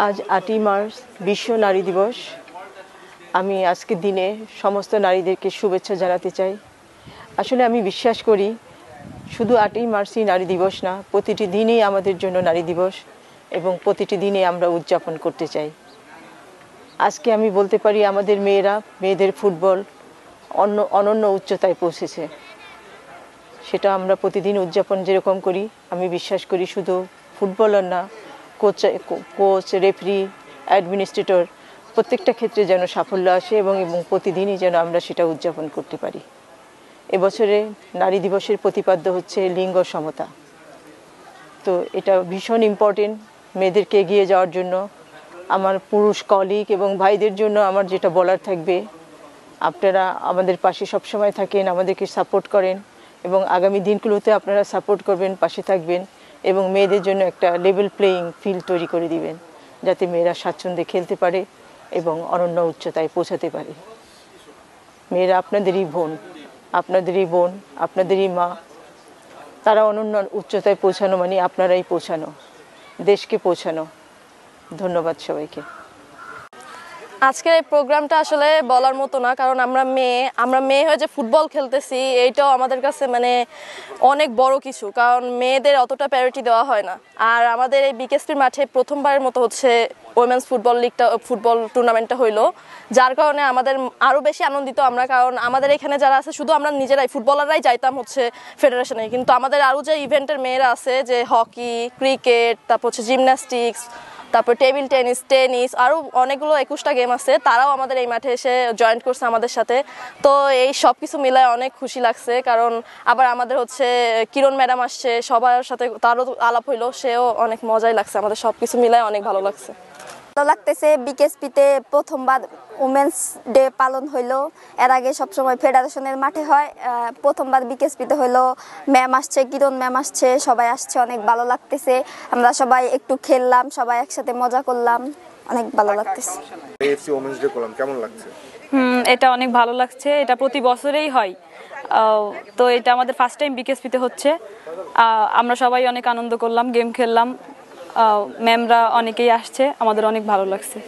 আজ ৮ই মার্চ বিশ্ব নারী দিবস। আমি আজকের দিনে সমস্ত নারীদেরকে শুভেচ্ছা জানাতে চাই। আসলে আমি বিশ্বাস করি শুধু ৮ই মার্চই নারী দিবস না, প্রতিটি দিনই আমাদের জন্য নারী দিবস এবং প্রতিটি দিনে আমরা উদযাপন করতে চাই। আজকে আমি বলতে পারি আমাদের মেয়েদের ফুটবল অনন্য উচ্চতায় পৌঁছেছে। সেটা আমরা প্রতিদিন উদযাপন যেরকম করি, আমি বিশ্বাস করি শুধু ফুটবলার না, কোচ, রেফারি, অ্যাডমিনিস্ট্রেটর প্রত্যেকটা ক্ষেত্রে যেন সাফল্য আসে এবং প্রতিদিনই যেন আমরা সেটা উদযাপন করতে পারি। এবছরে নারী দিবসের প্রতিপাদ্য হচ্ছে লিঙ্গ সমতা। তো এটা ভীষণ ইম্পর্টেন্ট মেয়েদেরকে এগিয়ে যাওয়ার জন্য। আমার পুরুষ কলিগ এবং ভাইদের জন্য আমার যেটা বলার থাকবে, আপনারা আমাদের পাশে সবসময় থাকেন, আমাদেরকে সাপোর্ট করেন এবং আগামী দিনগুলোতে আপনারা সাপোর্ট করবেন, পাশে থাকবেন এবং মেয়েদের জন্য একটা লেভেল প্লেয়িং ফিল্ড তৈরি করে দিবেন, যাতে মেয়েরা স্বাচ্ছন্দ্যে খেলতে পারে এবং অনন্য উচ্চতায় পৌঁছাতে পারে। মেয়েরা আপনাদেরই বোন, আপনাদেরই মা। তারা অনন্য উচ্চতায় পৌঁছানো মানে আপনারাই পৌঁছানো, দেশকে পৌঁছানো। ধন্যবাদ সবাইকে। আজকের এই প্রোগ্রামটা আসলে বলার মতো না, কারণ আমরা মেয়ে হয়ে যে ফুটবল খেলতেছি এইটাও আমাদের কাছে মানে অনেক বড় কিছু, কারণ মেয়েদের অতটা প্রায়োরিটি দেওয়া হয় না। আর আমাদের এই বিকেএসপির মাঠে প্রথমবারের মতো হচ্ছে ওমেন্স ফুটবল টুর্নামেন্টটা হইলো, যার কারণে আমাদের আরও বেশি আনন্দিত আমরা। কারণ আমাদের এখানে যারা আছে শুধু আমরা নিজেরাই ফুটবলাররাই যাইতাম হচ্ছে ফেডারেশনে, কিন্তু আমাদের আরও যে ইভেন্টের মেয়েরা আছে, যে হকি, ক্রিকেট, তারপর হচ্ছে জিমন্যাস্টিক্স, তারপর টেবিল টেনিস আরও অনেকগুলো 21টা গেম আছে, তারাও আমাদের এই মাঠে এসে জয়েন করছে আমাদের সাথে। তো এই সব কিছু মিলায় অনেক খুশি লাগছে। কারণ আবার আমাদের হচ্ছে কিরণ ম্যাডাম আসছে, সবার সাথে তারও আলাপ হইলো, সেও অনেক মজাই লাগছে। আমাদের সব কিছু মিলায় অনেক ভালো লাগছে। ভালো লাগতেছে। বিকেএসপিতে প্রথমবার উমেন্স ডে পালন হইলো। এর আগে সবসময় ফেডারেশনের মাঠে হয়, প্রথমবার বিকেএসপিতে হইলো। ম্যাম আসছে, কিরণ ম্যাম আসছে, সবাই আসছে, অনেক ভালো লাগতেছে। আমরা সবাই একটু খেললাম, সবাই একসাথে মজা করলাম, অনেক ভালো লাগতেছে। এএফসি উমেন্স ডে করলাম, কেমন লাগছে? এটা অনেক ভালো লাগছে। এটা প্রতি বছরেই হয়, তো এটা আমাদের ফার্স্ট টাইম বিকেএসপিতে হচ্ছে। আমরা সবাই অনেক আনন্দ করলাম, গেম খেললাম, ম্যামরা অনেকেই আসছে, আমাদের অনেক ভালো লাগছে।